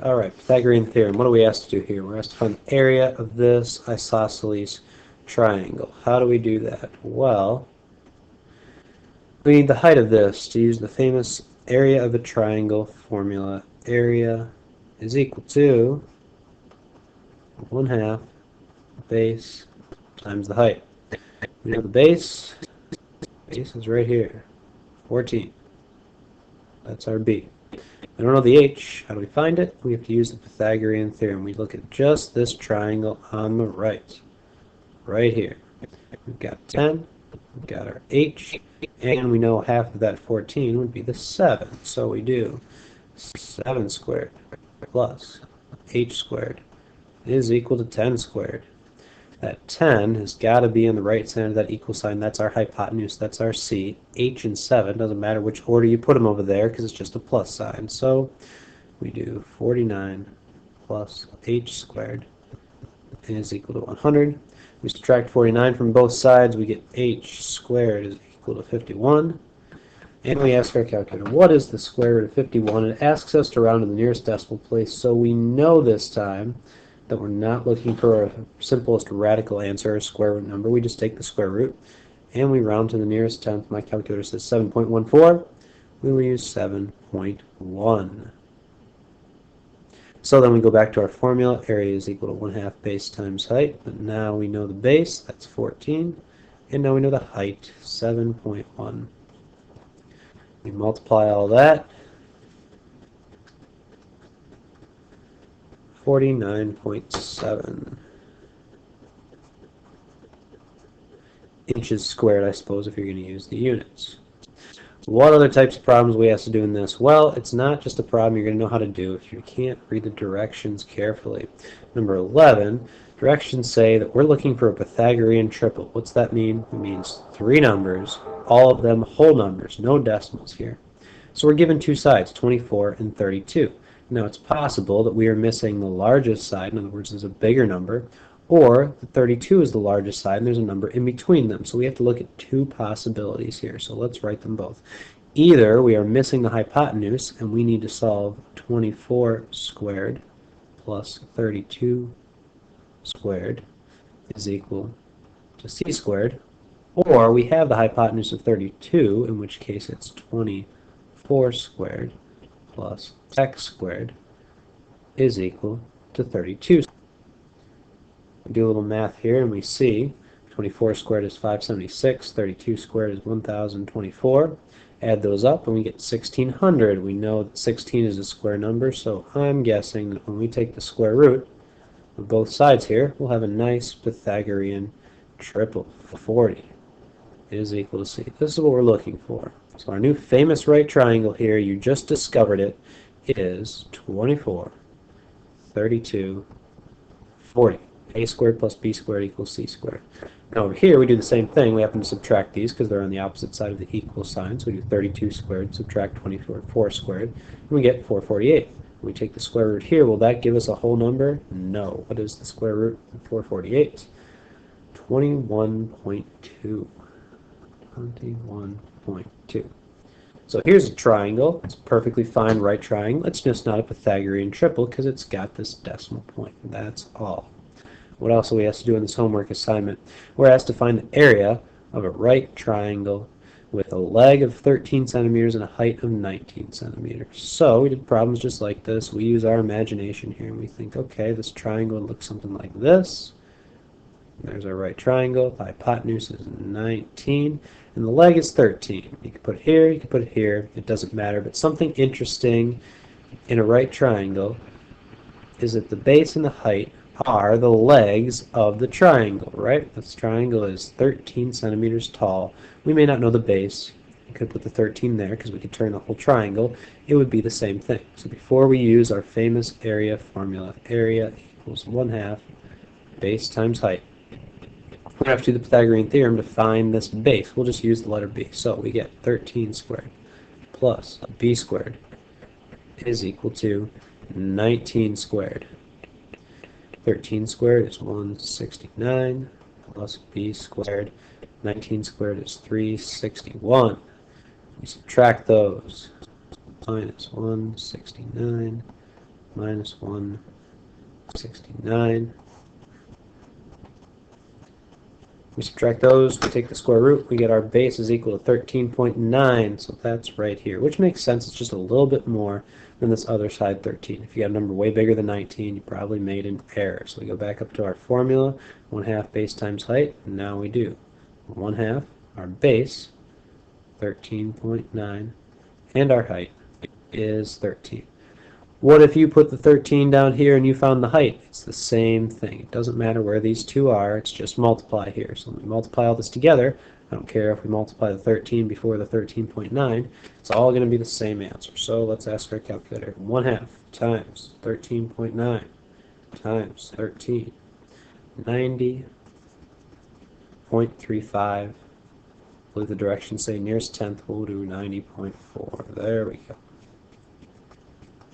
Alright, Pythagorean theorem. What are we asked to do here? We're asked to find the area of this isosceles triangle. How do we do that? Well, we need the height of this to use the famous area of a triangle formula. Area is equal to 1/2 base times the height. We know the base. Base is right here, 14. That's our B. I don't know the h. How do we find it? We have to use the Pythagorean theorem. We look at just this triangle on the right here. We've got 10, we've got our h, and we know half of that 14 would be the 7. So we do 7 squared plus h squared is equal to 10 squared. That 10 has got to be on the right side of that equal sign. That's our hypotenuse. That's our C. H and 7. Doesn't matter which order you put them over there because it's just a plus sign. So we do 49 plus h squared is equal to 100. We subtract 49 from both sides. We get h squared is equal to 51. And we ask our calculator, what is the square root of 51? It asks us to round to the nearest decimal place. So we know this time that we're not looking for a simplest radical answer or square root number. We just take the square root and we round to the nearest tenth. My calculator says 7.14. We will use 7.1. So then we go back to our formula. Area is equal to 1/2 base times height. But now we know the base, that's 14. And now we know the height, 7.1. We multiply all that. 49.7 inches squared, I suppose, if you're going to use the units. What other types of problems we have to do in this? Well, it's not just a problem you're going to know how to do if you can't read the directions carefully. Number 11, directions say that we're looking for a Pythagorean triple. What's that mean? It means 3 numbers, all of them whole numbers, no decimals here. So we're given 2 sides, 24 and 32. Now it's possible that we are missing the largest side, in other words there's a bigger number, or the 32 is the largest side and there's a number in between them. So we have to look at 2 possibilities here. So let's write them both. Either we are missing the hypotenuse and we need to solve 24 squared plus 32 squared is equal to c squared, or we have the hypotenuse of 32, in which case it's 24 squared plus x squared is equal to 32. We do a little math here and we see 24 squared is 576, 32 squared is 1024. Add those up and we get 1600. We know that 16 is a square number, so I'm guessing that when we take the square root of both sides here, we'll have a nice Pythagorean triple. 40 is equal to c. This is what we're looking for. So our new famous right triangle here, you just discovered it, is 24, 32, 40. A squared plus b squared equals c squared. Now over here we do the same thing. We happen to subtract these because they're on the opposite side of the equal sign. So we do 32 squared, subtract 24 squared, and we get 448. We take the square root here. Will that give us a whole number? No. What is the square root of 448? 21.2. 21.2. So here's a triangle. It's a perfectly fine right triangle. It's just not a Pythagorean triple because it's got this decimal point. That's all. What else are we asked to do in this homework assignment? We're asked to find the area of a right triangle with a leg of 13 centimeters and a height of 19 centimeters. So we did problems just like this. We use our imagination here and we think, okay, this triangle would look something like this. There's our right triangle. The hypotenuse is 19, and the leg is 13. You can put it here, you can put it here. It doesn't matter. But something interesting in a right triangle is that the base and the height are the legs of the triangle, right? This triangle is 13 centimeters tall. We may not know the base. We could put the 13 there because we could turn the whole triangle. It would be the same thing. So before we use our famous area formula, area equals 1/2 base times height. We have to do the Pythagorean theorem to find this base. We'll just use the letter b. So we get 13 squared plus b squared is equal to 19 squared. 13 squared is 169 plus b squared. 19 squared is 361. We subtract those. Minus 169 minus 169. We subtract those, we take the square root, we get our base is equal to 13.9, so that's right here, which makes sense. It's just a little bit more than this other side, 13. If you got a number way bigger than 19, you probably made an error. So we go back up to our formula, 1/2 base times height, and now we do 1/2, our base, 13.9, and our height is 13. What if you put the 13 down here and you found the height? It's the same thing. It doesn't matter where these two are, it's just multiply here. So when we multiply all this together, I don't care if we multiply the 13 before the 13.9, it's all going to be the same answer. So let's ask our calculator. 1/2 times 13.9 times 13, 90.35. I believe the directions say nearest tenth, we'll do 90.4. There we go.